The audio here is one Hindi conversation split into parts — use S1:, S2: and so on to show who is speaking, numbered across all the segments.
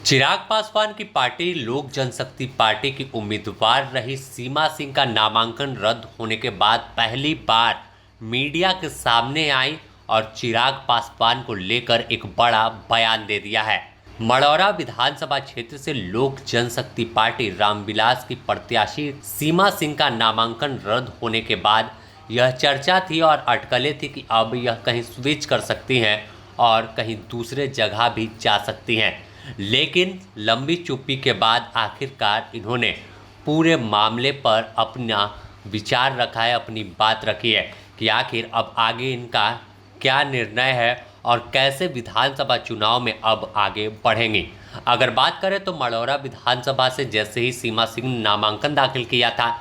S1: चिराग पासवान की पार्टी लोक जनशक्ति पार्टी की उम्मीदवार रही सीमा सिंह का नामांकन रद्द होने के बाद पहली बार मीडिया के सामने आई और चिराग पासवान को लेकर एक बड़ा बयान दे दिया है। मढ़ौरा विधानसभा क्षेत्र से लोक जनशक्ति पार्टी रामविलास की प्रत्याशी सीमा सिंह का नामांकन रद्द होने के बाद यह चर्चा थी और अटकलें थी कि अब यह कहीं स्विच कर सकती हैं और कहीं दूसरे जगह भी जा सकती हैं। लेकिन लंबी चुप्पी के बाद आखिरकार इन्होंने पूरे मामले पर अपना विचार रखा है, अपनी बात रखी है कि आखिर अब आगे इनका क्या निर्णय है और कैसे विधानसभा चुनाव में अब आगे बढ़ेंगे। अगर बात करें तो मढ़ौरा विधानसभा से जैसे ही सीमा सिंह ने नामांकन दाखिल किया था,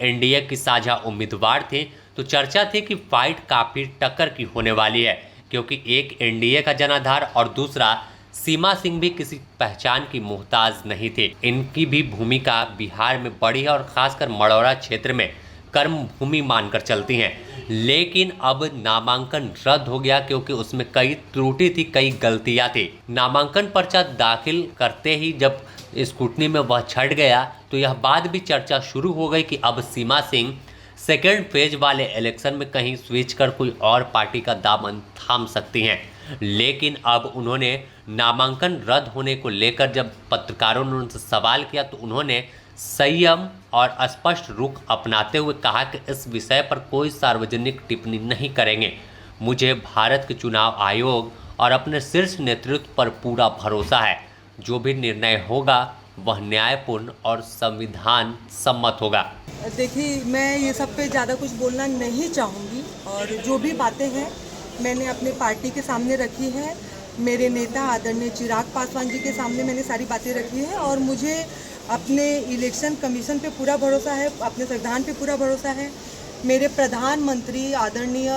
S1: एनडीए की साझा उम्मीदवार थे, तो चर्चा थी कि फाइट काफ़ी टक्कर की होने वाली है, क्योंकि एक एनडीए का जनाधार और दूसरा सीमा सिंह भी किसी पहचान की मोहताज नहीं थे। इनकी भी भूमिका बिहार में बड़ी है और खासकर मढ़ौरा क्षेत्र में कर्म भूमि मानकर चलती हैं। लेकिन अब नामांकन रद्द हो गया क्योंकि उसमें कई त्रुटि थी, कई गलतियां थी। नामांकन पर्चा दाखिल करते ही जब स्क्रूटनी में वह छट गया तो यह बात भी चर्चा शुरू हो गई कि अब सीमा सिंह सेकेंड फेज वाले इलेक्शन में कहीं स्विच कर कोई और पार्टी का दामन थाम सकती हैं। लेकिन अब उन्होंने नामांकन रद्द होने को लेकर जब पत्रकारों ने उनसे सवाल किया तो उन्होंने संयम और स्पष्ट रुख अपनाते हुए कहा कि इस विषय पर कोई सार्वजनिक टिप्पणी नहीं करेंगे। मुझे भारत के चुनाव आयोग और अपने शीर्ष नेतृत्व पर पूरा भरोसा है। जो भी निर्णय होगा वह न्यायपूर्ण और संविधान सम्मत होगा।
S2: देखिए, मैं ये सब पे ज़्यादा कुछ बोलना नहीं चाहूँगी और जो भी बातें हैं मैंने अपने पार्टी के सामने रखी है। मेरे नेता आदरणीय चिराग पासवान जी के सामने मैंने सारी बातें रखी है और मुझे अपने इलेक्शन कमीशन पे पूरा भरोसा है, अपने संविधान पे पूरा भरोसा है। मेरे प्रधानमंत्री आदरणीय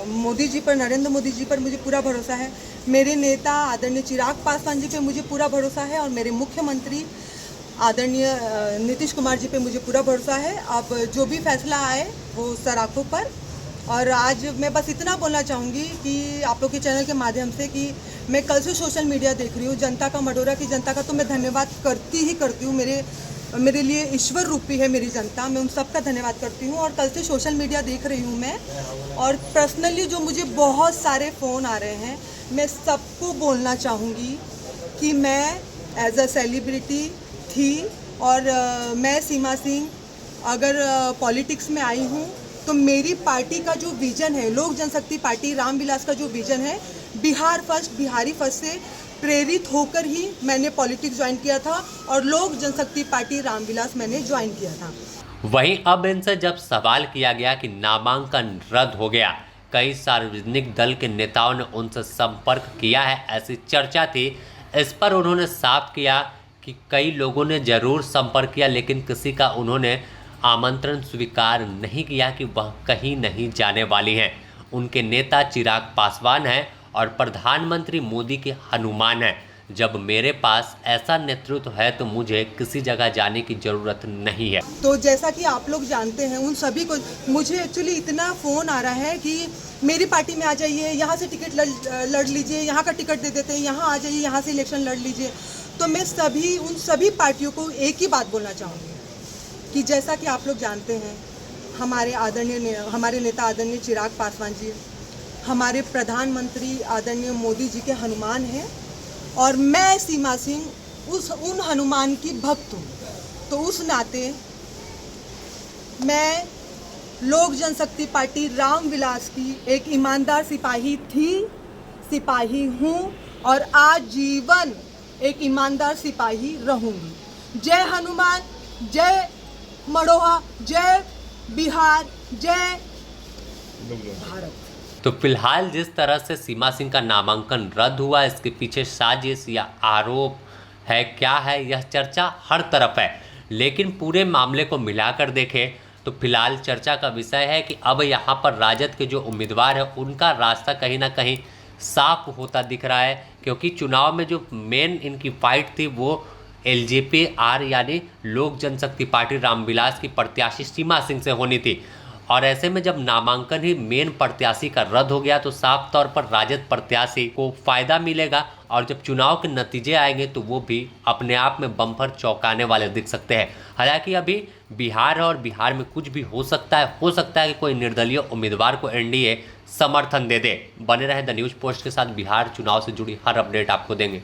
S2: मोदी जी पर, नरेंद्र मोदी जी पर मुझे पूरा भरोसा है। मेरे नेता आदरणीय चिराग पासवान जी पे मुझे पूरा भरोसा है और मेरे मुख्यमंत्री आदरणीय नीतीश कुमार जी पे मुझे पूरा भरोसा है। अब जो भी फैसला आए वो सराखों पर। और आज मैं बस इतना बोलना चाहूँगी कि आप लोग के चैनल के माध्यम से कि मैं कल से सोशल मीडिया देख रही हूँ। जनता का, मढ़ौरा की जनता का तो मैं धन्यवाद करती हूँ। मेरे लिए ईश्वर रूपी है मेरी जनता, मैं उन सब का धन्यवाद करती हूँ। और कल से सोशल मीडिया देख रही हूँ मैं, और पर्सनली जो मुझे बहुत सारे फ़ोन आ रहे हैं, मैं सबको बोलना चाहूँगी कि मैं एज अ सेलिब्रिटी थी और मैं सीमा सिंह अगर पॉलिटिक्स में आई हूँ तो मेरी पार्टी का जो विज़न है, लोक जनशक्ति पार्टी रामविलास का जो विज़न है, बिहार फर्स्ट, बिहारी फर्स्ट से प्रेरित होकर ही मैंने पॉलिटिक्स ज्वाइन किया था और लोक जनशक्ति पार्टी रामविलास मैंने ज्वाइन किया था।
S1: वहीं अब इनसे जब सवाल किया गया कि नामांकन रद्द हो गया, कई सार्वजनिक दल के नेताओं ने उनसे संपर्क किया है, ऐसी चर्चा थी। इस पर उन्होंने साफ किया कि कई लोगों ने जरूर संपर्क किया लेकिन किसी का उन्होंने आमंत्रण स्वीकार नहीं किया कि वह कहीं नहीं जाने वाली हैं। उनके नेता चिराग पासवान हैं और प्रधानमंत्री मोदी के हनुमान हैं। जब मेरे पास ऐसा नेतृत्व है तो मुझे किसी जगह जाने की ज़रूरत नहीं है।
S2: तो जैसा कि आप लोग जानते हैं, उन सभी को मुझे एक्चुअली इतना फ़ोन आ रहा है कि मेरी पार्टी में आ जाइए, यहाँ से टिकट लड़ लीजिए, यहाँ का टिकट दे देते हैं, यहाँ आ जाइए, यहाँ से इलेक्शन लड़ लीजिए। तो मैं उन सभी पार्टियों को एक ही बात बोलना चाहूँगी कि जैसा कि आप लोग जानते हैं, हमारे नेता आदरणीय चिराग पासवान जी हमारे प्रधानमंत्री आदरणीय मोदी जी के हनुमान हैं और मैं सीमा सिंह उन हनुमान की भक्त हूँ। तो उस नाते मैं लोक जनशक्ति पार्टी रामविलास की एक ईमानदार सिपाही थी, सिपाही हूँ और आजीवन एक ईमानदार सिपाही रहूँगी। जय हनुमान, जय मढ़ौरा, जय बिहार, जय भारत।
S1: तो फिलहाल जिस तरह से सीमा सिंह का नामांकन रद्द हुआ, इसके पीछे साजिश या आरोप है, क्या है, यह चर्चा हर तरफ है। लेकिन पूरे मामले को मिलाकर देखें तो फिलहाल चर्चा का विषय है कि अब यहाँ पर राजद के जो उम्मीदवार है उनका रास्ता कहीं ना कहीं साफ होता दिख रहा है, क्योंकि चुनाव में जो मेन इनकी फाइट थी वो एलजेपी यानी लोक जनशक्ति पार्टी रामविलास की प्रत्याशी सीमा सिंह से होनी थी। और ऐसे में जब नामांकन ही मेन प्रत्याशी का रद्द हो गया तो साफ तौर पर राजद प्रत्याशी को फायदा मिलेगा और जब चुनाव के नतीजे आएंगे तो वो भी अपने आप में बम्पर चौंकाने वाले दिख सकते हैं। हालांकि अभी बिहार है और बिहार में कुछ भी हो सकता है कि कोई निर्दलीय उम्मीदवार को एनडीए समर्थन दे दे। बने रहे द न्यूज़ पोस्ट के साथ, बिहार चुनाव से जुड़ी हर अपडेट आपको देंगे।